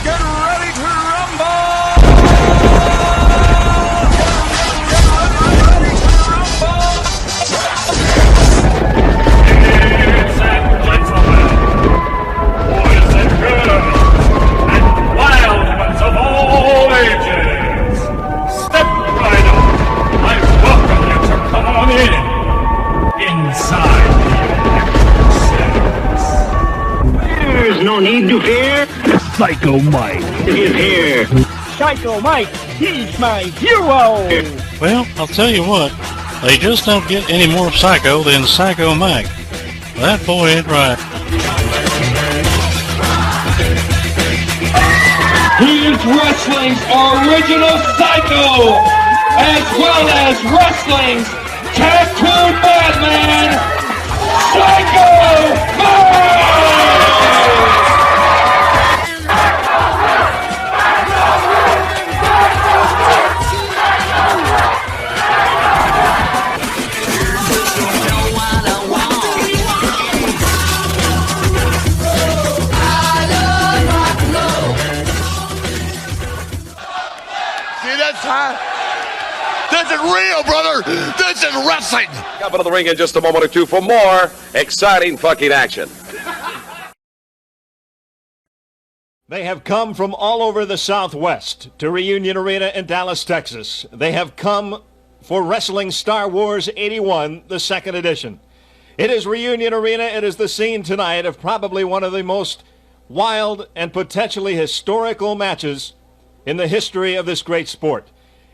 Get ready to rumble! Ladies and gentlemen, boys and girls, and wild ones of all ages, step right up. I welcome you to come on in, inside the electric There's no need to fear. Psycho Mike is here. Psycho Mike, he's my hero! Well, I'll tell you what, they just don't get any more psycho than Psycho Mike. That boy ain't right. He is wrestling's original Psycho, as well as wrestling's tattooed madman, Psycho Mike! This is real, brother. This is wrestling. Up into the ring in just a moment or two for more exciting fucking action. They have come from all over the Southwest to Reunion Arena in Dallas, Texas. They have come for Wrestling Star Wars 81, the second edition. It is Reunion Arena. It is the scene tonight of probably one of the most wild and potentially historical matches in the history of this great sport.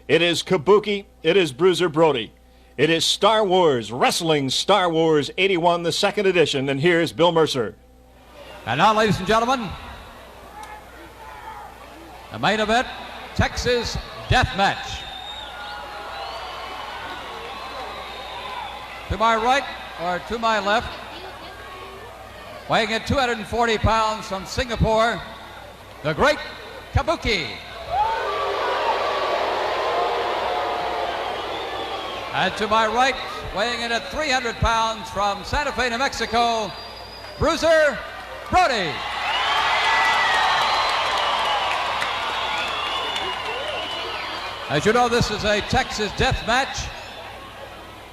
It is Kabuki. It is Bruiser Brody. It is Star Wars, Wrestling Star Wars 81, the second edition. And here's Bill Mercer. And now, ladies and gentlemen, the main event, Texas Death Match. To my right, or to my left, weighing in 240 pounds from Singapore, the great Kabuki. And to my right, weighing in at 300 pounds from Santa Fe, New Mexico, Bruiser Brody. As you know, this is a Texas death match,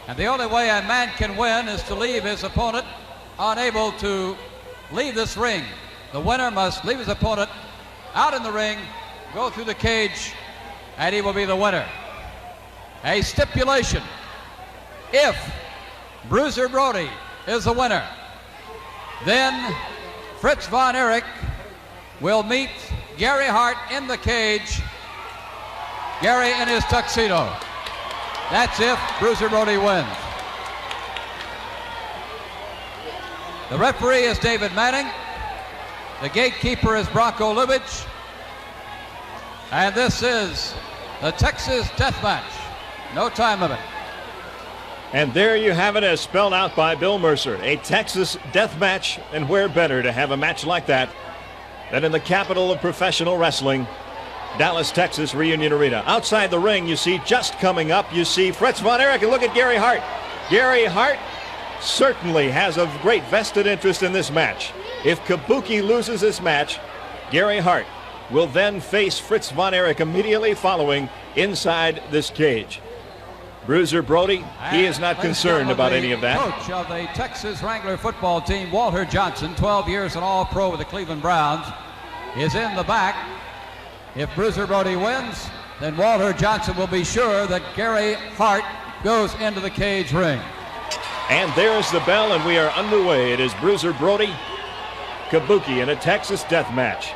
and the only way a man can win is to leave his opponent unable to leave this ring. The winner must leave his opponent out in the ring, go through the cage, and he will be the winner. A stipulation: if Bruiser Brody is the winner, then Fritz Von Erich will meet Gary Hart in the cage, Gary in his tuxedo. That's if Bruiser Brody wins. The referee is David Manning. The gatekeeper is Bronco Lubitsch. And this is the Texas Death Match. No time limit. And there you have it, as spelled out by Bill Mercer. A Texas death match, and where better to have a match like that than in the capital of professional wrestling, Dallas, Texas, Reunion Arena. Outside the ring, you see, just coming up, you see Fritz Von Erich, and look at Gary Hart. Gary Hart certainly has a great vested interest in this match. If Kabuki loses this match, Gary Hart will then face Fritz Von Erich immediately following inside this cage. Bruiser Brody, he is not concerned about any of that. Coach of the Texas Wrangler football team, Walter Johnson, 12 years an All-Pro with the Cleveland Browns, is in the back. If Bruiser Brody wins, then Walter Johnson will be sure that Gary Hart goes into the cage ring. And there's the bell, and we are underway. It is Bruiser Brody, Kabuki in a Texas death match.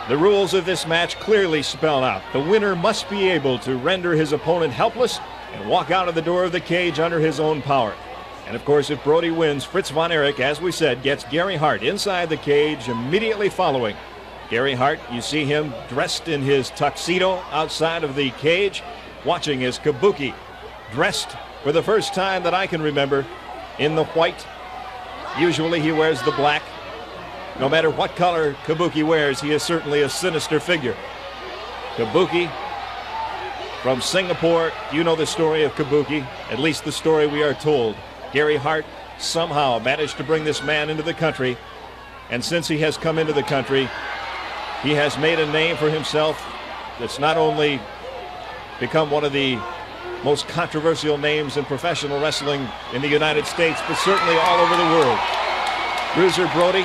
The rules of this match clearly spell out. The winner must be able to render his opponent helpless and walk out of the door of the cage under his own power. And of course, if Brody wins, Fritz Von Erich, as we said, gets Gary Hart inside the cage immediately following. Gary Hart, you see him dressed in his tuxedo outside of the cage, watching as Kabuki, dressed for the first time that I can remember, in the white. Usually he wears the black. No matter what color Kabuki wears, he is certainly a sinister figure. Kabuki from Singapore. You know the story of Kabuki, at least the story we are told. Gary Hart somehow managed to bring this man into the country, and since he has come into the country, He has made a name for himself that's not only become one of the most controversial names in professional wrestling in the United States, but certainly all over the world. Bruiser Brody,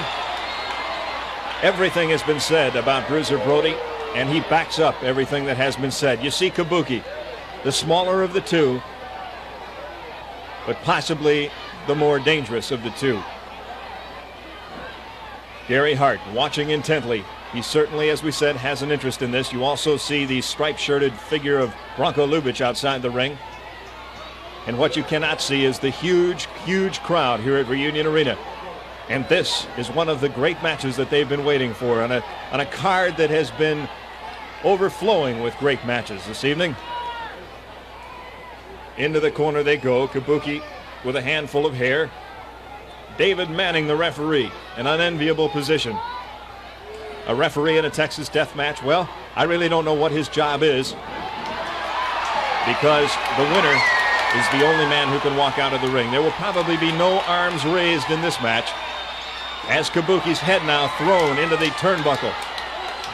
everything has been said about Bruiser Brody, and he backs up everything that has been said. You see Kabuki, the smaller of the two, but possibly the more dangerous of the two. Gary Hart watching intently. He certainly, as we said, has an interest in this. You also see the striped-shirted figure of Bronco Lubich outside the ring. And what you cannot see is the huge, huge crowd here at Reunion Arena. And this is one of the great matches that they've been waiting for on a card that has been overflowing with great matches this evening. Into the corner they go. Kabuki with a handful of hair. David Manning, the referee, an unenviable position. A referee in a Texas death match, well, I really don't know what his job is, because the winner is the only man who can walk out of the ring. There will probably be no arms raised in this match, as Kabuki's head now thrown into the turnbuckle.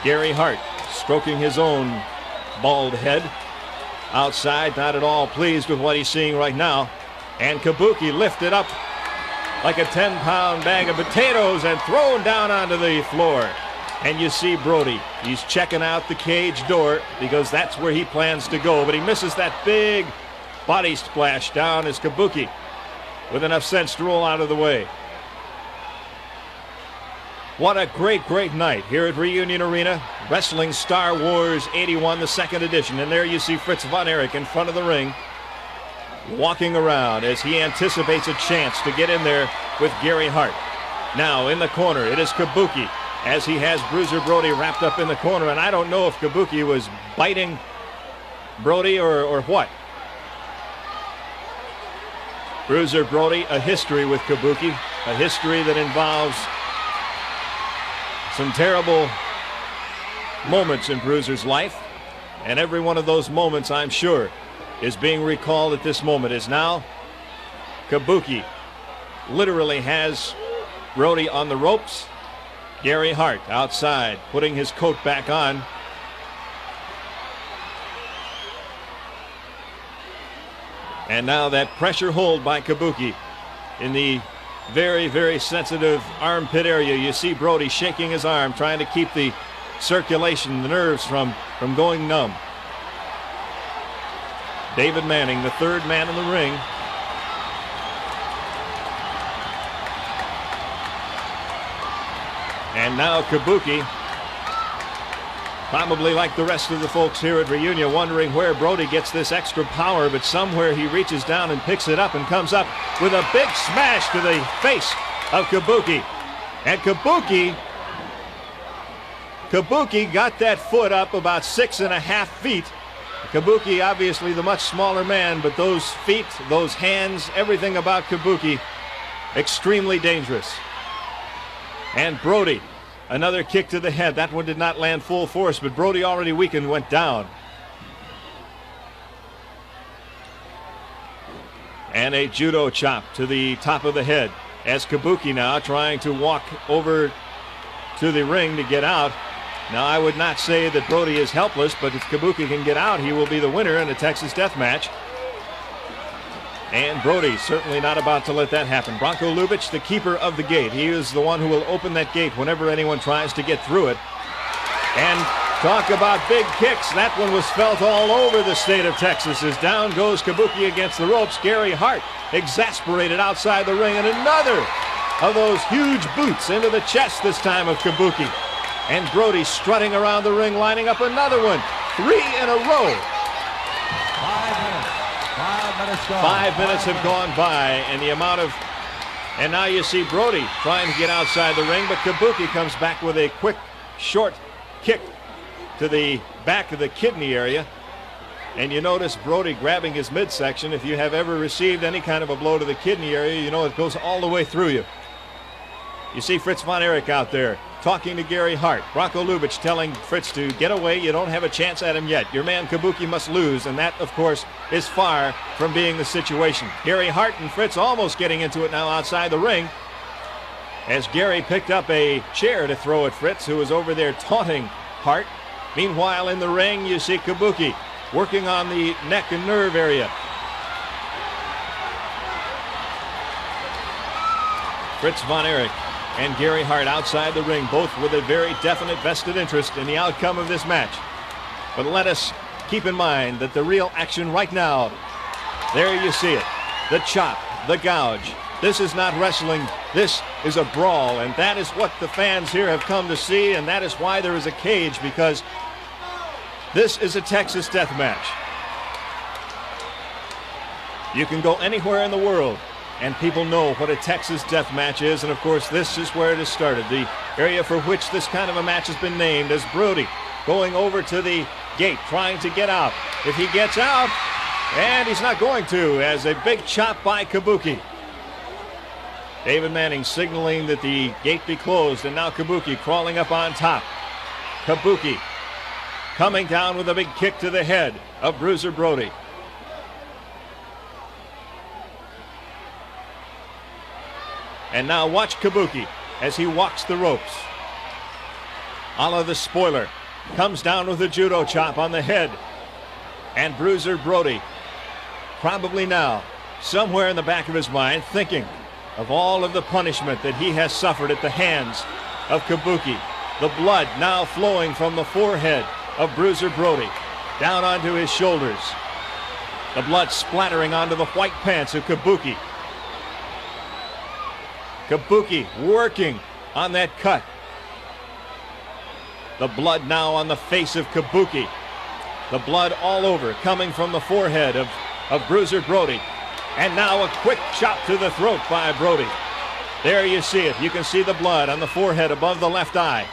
Gary Hart stroking his own bald head. Outside, not at all pleased with what he's seeing right now. And Kabuki lifted up like a 10-pound bag of potatoes and thrown down onto the floor. And you see Brody. He's checking out the cage door because that's where he plans to go. But he misses that big body splash down as Kabuki, with enough sense to roll out of the way. What a great, great night here at Reunion Arena. Wrestling Star Wars 81, the second edition. And there you see Fritz von Erich in front of the ring, walking around as he anticipates a chance to get in there with Gary Hart. Now in the corner, it is Kabuki, as he has Bruiser Brody wrapped up in the corner. And I don't know if Kabuki was biting Brody or what. Bruiser Brody, a history with Kabuki, a history that involves some terrible moments in Bruiser's life. And every one of those moments, I'm sure, is being recalled at this moment. Is now Kabuki literally has Brody on the ropes. Gary Hart outside, putting his coat back on. And now that pressure hold by Kabuki in the very, very sensitive armpit area. You see Brody shaking his arm, trying to keep the circulation, the nerves from going numb. David Manning, the third man in the ring. And now Kabuki, probably like the rest of the folks here at Reunion, wondering where Brody gets this extra power, but somewhere he reaches down and picks it up and comes up with a big smash to the face of Kabuki. And Kabuki got that foot up about 6.5 feet. Kabuki, obviously the much smaller man, but those feet, those hands, everything about Kabuki, extremely dangerous. And Brody, another kick to the head. That one did not land full force, but Brody, already weakened, went down. And a judo chop to the top of the head, as Kabuki now trying to walk over to the ring to get out. Now, I would not say that Brody is helpless, but if Kabuki can get out, he will be the winner in a Texas death match. And Brody certainly not about to let that happen. Bronco Lubich, the keeper of the gate. He is the one who will open that gate whenever anyone tries to get through it. And talk about big kicks. That one was felt all over the state of Texas as down goes Kabuki against the ropes. Gary Hart exasperated outside the ring, and another of those huge boots into the chest this time of Kabuki. And Brody strutting around the ring, lining up another one. 3 in a row. 5 minutes have gone by, and the amount of... And now you see Brody trying to get outside the ring, but Kabuki comes back with a quick, short kick to the back of the kidney area. And you notice Brody grabbing his midsection. If you have ever received any kind of a blow to the kidney area, you know it goes all the way through you. You see Fritz von Erich out there talking to Gary Hart. Bronco Lubich telling Fritz to get away. You don't have a chance at him yet. Your man Kabuki must lose, and that, of course, is far from being the situation. Gary Hart and Fritz almost getting into it now outside the ring. as Gary picked up a chair to throw at Fritz, who was over there taunting Hart. Meanwhile, in the ring, you see Kabuki working on the neck and nerve area. Fritz von Erich and Gary Hart outside the ring, both with a very definite vested interest in the outcome of this match. But let us keep in mind that the real action right now, there you see it, the chop, the gouge. This is not wrestling, this is a brawl, and that is what the fans here have come to see, and that is why there is a cage, because this is a Texas death match. You can go anywhere in the world and people know what a Texas death match is, and of course this is where it has started. The area for which this kind of a match has been named as Brody going over to the gate, trying to get out. If he gets out, and he's not going to, as a big chop by Kabuki. David Manning signaling that the gate be closed, and now Kabuki crawling up on top. Kabuki coming down with a big kick to the head of Bruiser Brody. And now watch Kabuki as he walks the ropes. Ala the spoiler comes down with a judo chop on the head. And Bruiser Brody, probably now, somewhere in the back of his mind, thinking of all of the punishment that he has suffered at the hands of Kabuki. The blood now flowing from the forehead of Bruiser Brody down onto his shoulders. The blood splattering onto the white pants of Kabuki. Kabuki working on that cut. The blood now on the face of Kabuki. The blood all over, coming from the forehead of Bruiser Brody. And now a quick chop to the throat by Brody. There you see it. You can see the blood on the forehead above the left eye.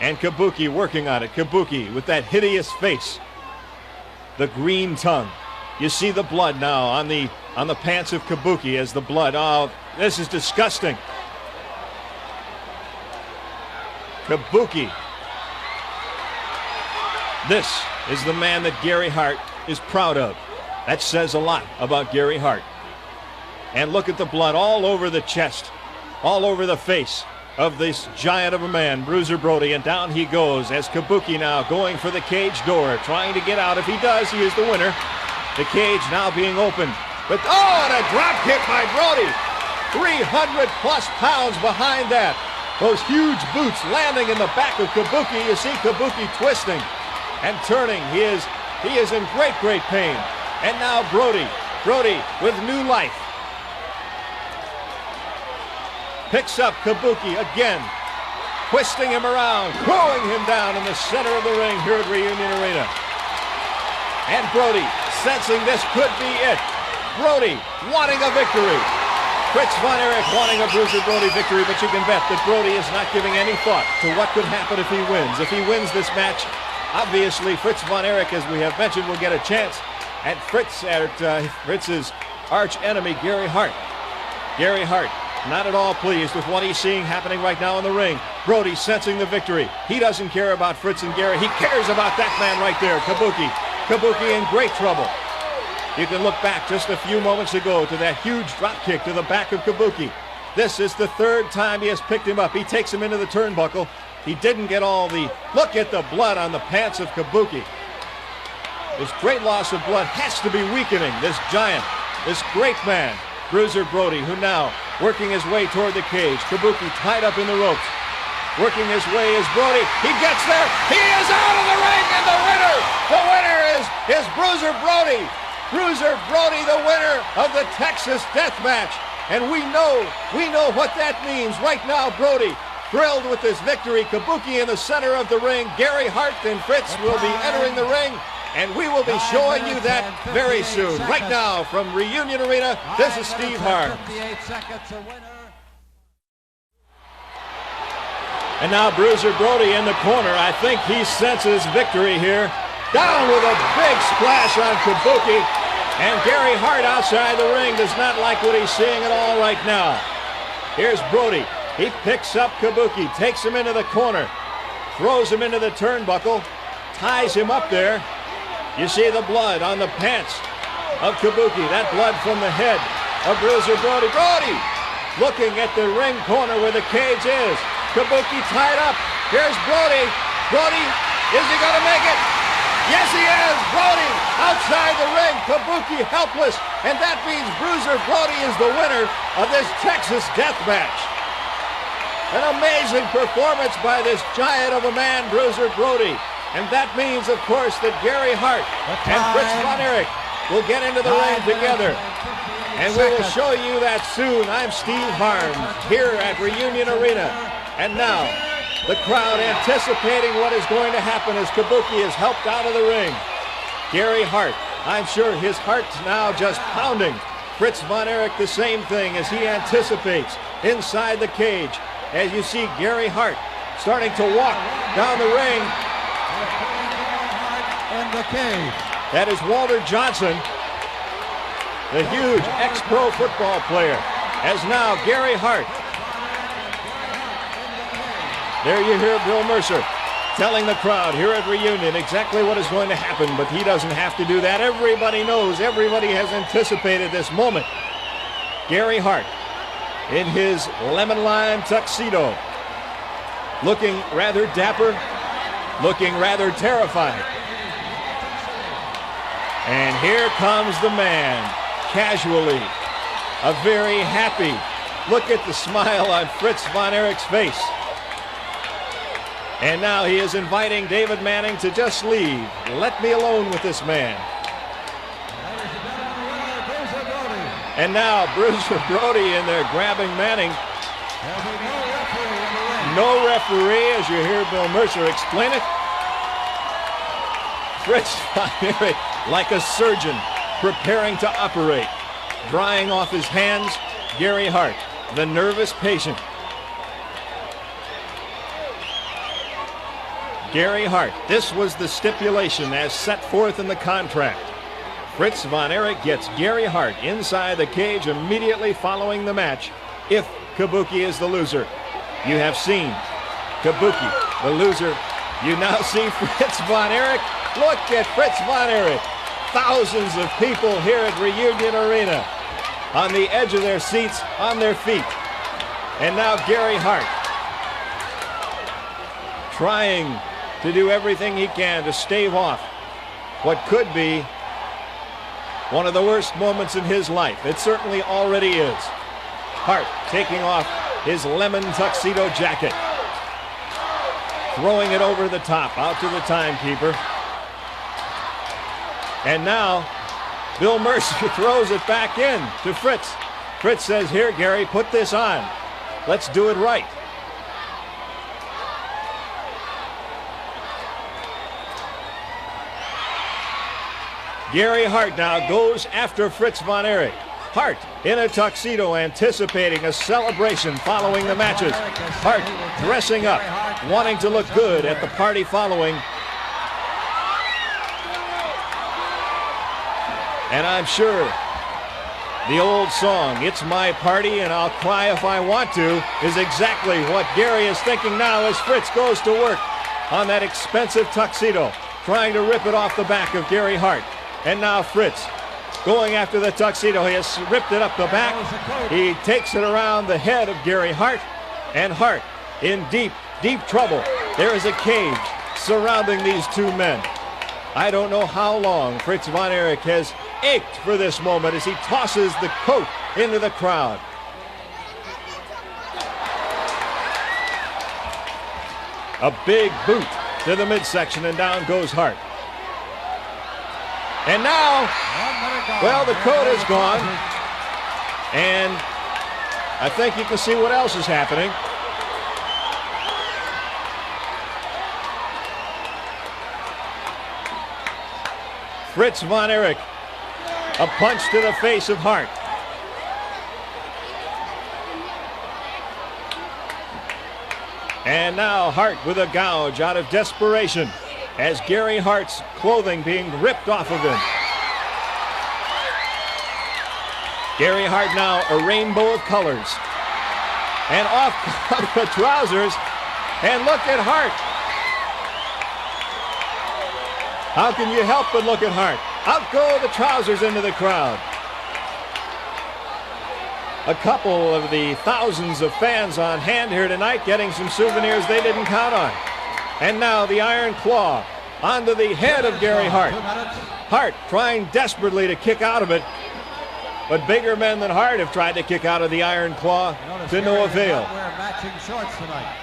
And Kabuki working on it. Kabuki with that hideous face. The green tongue. You see the blood now on the pants of Kabuki as the blood. Oh, this is disgusting. Kabuki. This is the man that Gary Hart is proud of. That says a lot about Gary Hart. And look at the blood all over the chest, all over the face of this giant of a man, Bruiser Brody, and down he goes as Kabuki now going for the cage door, trying to get out. If he does, he is the winner. The cage now being opened. But, oh, and a drop kick by Brody. 300 plus pounds behind that. Those huge boots landing in the back of Kabuki. You see Kabuki twisting and turning. He is in great, great pain. And now Brody with new life. Picks up Kabuki again, twisting him around, throwing him down in the center of the ring here at Reunion Arena. And Brody sensing this could be it. Brody wanting a victory. Fritz von Erich wanting a Bruiser Brody victory, but you can bet that Brody is not giving any thought to what could happen if he wins. If he wins this match, obviously Fritz von Erich, as we have mentioned, will get a chance at Fritz's arch enemy, Gary Hart. Gary Hart not at all pleased with what he's seeing happening right now in the ring. Brody sensing the victory. He doesn't care about Fritz and Gary. He cares about that man right there, Kabuki. Kabuki in great trouble. You can look back just a few moments ago to that huge drop kick to the back of Kabuki. This is the third time he has picked him up. He takes him into the turnbuckle. He didn't get all the... Look at the blood on the pants of Kabuki. This great loss of blood has to be weakening this giant, this great man, Bruiser Brody, who now working his way toward the cage. Kabuki tied up in the ropes. Working his way is Brody. He gets there. He is out of the ring, and the winner is Bruiser Brody. Bruiser Brody, the winner of the Texas Death Match. And we know what that means. Right now, Brody thrilled with this victory. Kabuki in the center of the ring. Gary Hart and Fritz will be entering the ring. And we will be showing you that very soon. Right now from Reunion Arena, this is Steve Hart. And now Bruiser Brody in the corner. I think he senses victory here. Down with a big splash on Kabuki. And Gary Hart outside the ring does not like what he's seeing at all right now. Here's Brody. He picks up Kabuki, takes him into the corner, throws him into the turnbuckle, ties him up there. You see the blood on the pants of Kabuki. That blood from the head of Bruiser Brody. Brody looking at the ring corner where the cage is. Kabuki tied up. Here's Brody. Brody, is he going to make it? Yes, he is. Brody outside the ring. Kabuki helpless. And that means Bruiser Brody is the winner of this Texas death match. An amazing performance by this giant of a man, Bruiser Brody. And that means, of course, that Gary Hart and Fritz Von Erich will get into the ring together. And we will show you that soon. I'm Steve Harms here at Reunion Arena. And now, the crowd anticipating what is going to happen as Kabuki is helped out of the ring. Gary Hart, I'm sure his heart's now just pounding. Fritz Von Erich, the same thing as he anticipates inside the cage. As you see Gary Hart starting to walk down the ring. In the cage. That is Walter Johnson, the huge ex-pro football player. As now Gary Hart. There you hear Bill Mercer telling the crowd here at Reunion exactly what is going to happen, but he doesn't have to do that. Everybody knows, everybody has anticipated this moment. Gary Hart in his lemon lime tuxedo, looking rather dapper, looking rather terrified. And here comes the man, casually, a very happy. Look at the smile on Fritz Von Erich's face. And now he is inviting David Manning to just leave. Let me alone with this man. And now Bruiser Brody in there grabbing Manning. No referee, as you hear Bill Mercer explain it. Fritz Von Erich, like a surgeon, preparing to operate. Drying off his hands, Gary Hart, the nervous patient. Gary Hart, this was the stipulation as set forth in the contract. Fritz Von Erich gets Gary Hart inside the cage immediately following the match if Kabuki is the loser. You have seen Kabuki, the loser. You now see Fritz Von Erich. Look at Fritz Von Erich. Thousands of people here at Reunion Arena on the edge of their seats, on their feet. And now Gary Hart trying to do everything he can to stave off what could be one of the worst moments in his life. It certainly already is. Hart taking off his lemon tuxedo jacket, throwing it over the top, out to the timekeeper. And now, Bill Mercer throws it back in to Fritz. Fritz says, here, Gary, put this on. Let's do it right. Gary Hart now goes after Fritz Von Erich. Hart in a tuxedo, anticipating a celebration following the matches. Hart dressing up, wanting to look good at the party following. And I'm sure the old song, It's My Party and I'll Cry If I Want To, is exactly what Gary is thinking now as Fritz goes to work on that expensive tuxedo, trying to rip it off the back of Gary Hart. And now Fritz going after the tuxedo. He has ripped it up the back. He takes it around the head of Gary Hart. And Hart in deep, deep trouble. There is a cage surrounding these two men. I don't know how long Fritz Von Erich has ached for this moment as he tosses the coat into the crowd. A big boot to the midsection, and down goes Hart. And now, well, the coat is gone. And I think you can see what else is happening. Fritz Von Erich, a punch to the face of Hart. And now Hart with a gouge out of desperation as Gary Hart's clothing being ripped off of him. Gary Hart now a rainbow of colors. And off come the trousers. And look at Hart. How can you help but look at Hart? Out go the trousers into the crowd. a couple of the thousands of fans on hand here tonight getting some souvenirs they didn't count on. And now the Iron Claw onto the head of Gary Hart. Hart trying desperately to kick out of it, but bigger men than Hart have tried to kick out of the Iron Claw to no avail. Matching shorts tonight.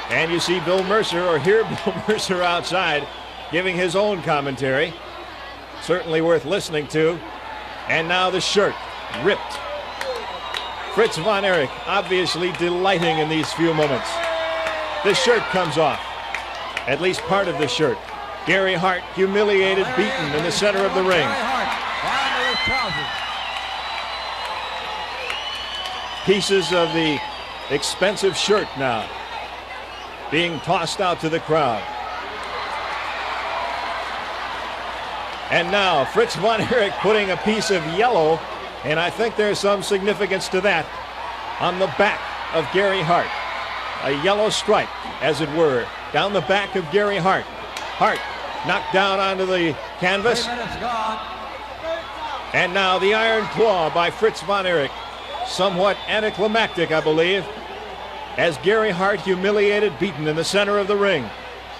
And you see Bill Mercer, or hear Bill Mercer outside giving his own commentary. Certainly worth listening to. And now the shirt ripped. Fritz von Erich obviously delighting in these few moments. The shirt comes off. At least part of the shirt. Gary Hart humiliated, beaten in the center of the ring. Pieces of the expensive shirt now being tossed out to the crowd. And now Fritz von Erich putting a piece of yellow, and I think there's some significance to that, on the back of Gary Hart. A yellow stripe, as it were, down the back of Gary Hart. Hart knocked down onto the canvas. And now the Iron Claw by Fritz von Erich. Somewhat anticlimactic, I believe, as Gary Hart humiliated, beaten in the center of the ring.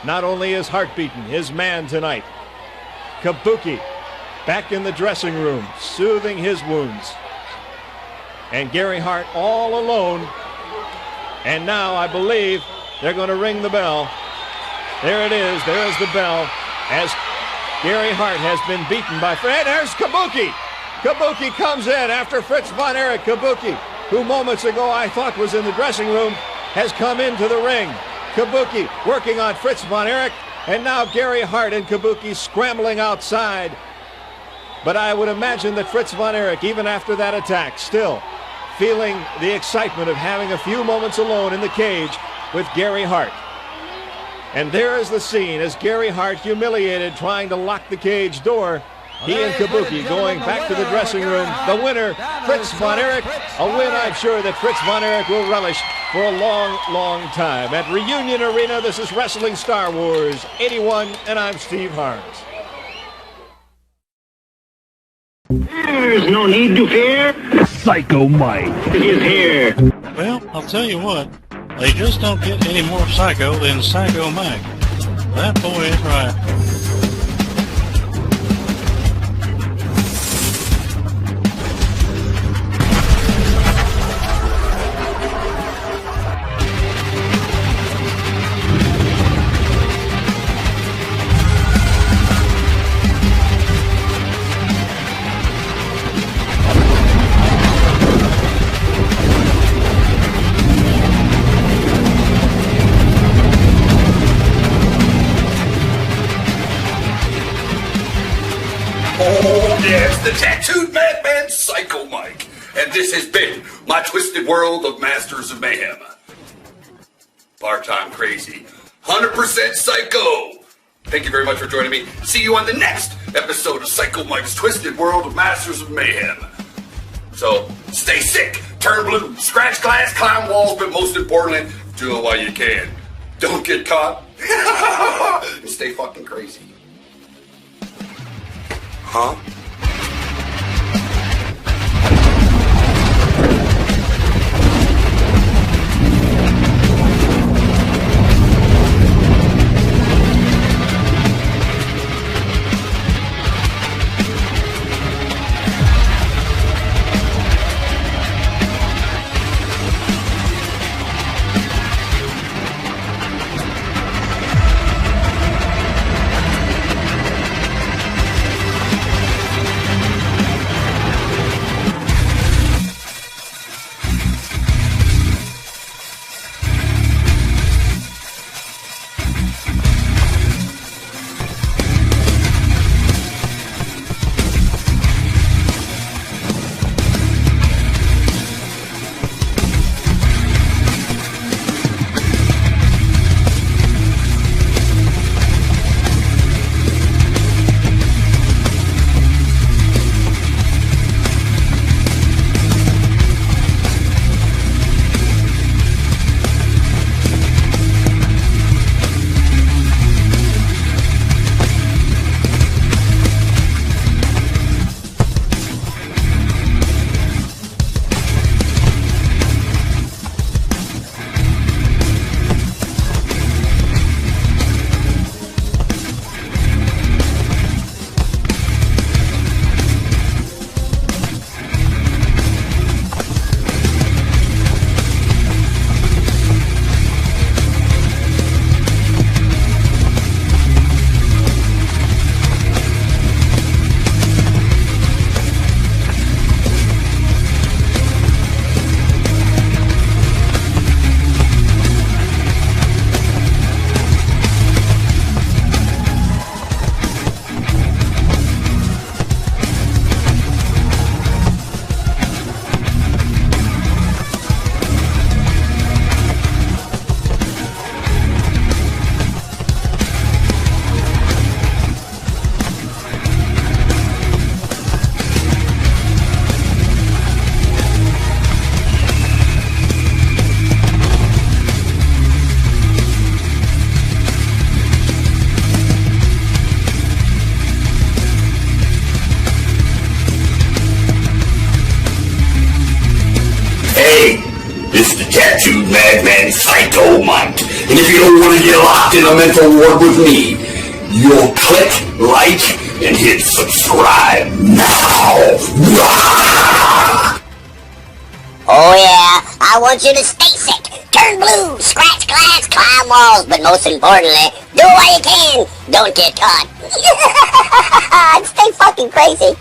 Not only is Hart beaten, his man tonight, Kabuki, back in the dressing room, soothing his wounds. And Gary Hart all alone. And now I believe they're going to ring the bell. There it is. There is the bell as Gary Hart has been beaten by Fred. There's Kabuki. Kabuki comes in after Fritz von Erich. Kabuki, who moments ago I thought was in the dressing room, has come into the ring. Kabuki working on Fritz von Erich. And now Gary Hart and Kabuki scrambling outside. But I would imagine that Fritz von Erich, even after that attack, still feeling the excitement of having a few moments alone in the cage with Gary Hart. And there is the scene as Gary Hart, humiliated, trying to lock the cage door. He and Kabuki going back to the dressing room. The winner, Fritz von Erich. A win I'm sure that Fritz von Erich will relish for a long, long time. At Reunion Arena, this is Wrestling Star Wars 81, and I'm Steve Harms. There's no need to fear. Psycho Mike Is here. Well, I'll tell you what. They just don't get any more psycho than Psycho Mike. That boy is right. The tattooed madman Psycho Mike, and this has been my twisted world of Masters of Mayhem. Part-time crazy, 100% psycho. Thank you very much for joining me. See you on the next episode of Psycho Mike's Twisted World of Masters of Mayhem. So stay sick, turn blue, scratch glass, climb walls, but most importantly, do it while you can. Don't get caught. And stay fucking crazy. Huh? Tattooed Madman Psycho Mike. And if you don't want to get locked in a mental ward with me, you'll click like and hit subscribe now. Oh yeah, I want you to stay sick, turn blue, scratch glass, climb walls, but most importantly, do what you can, don't get caught. And stay fucking crazy.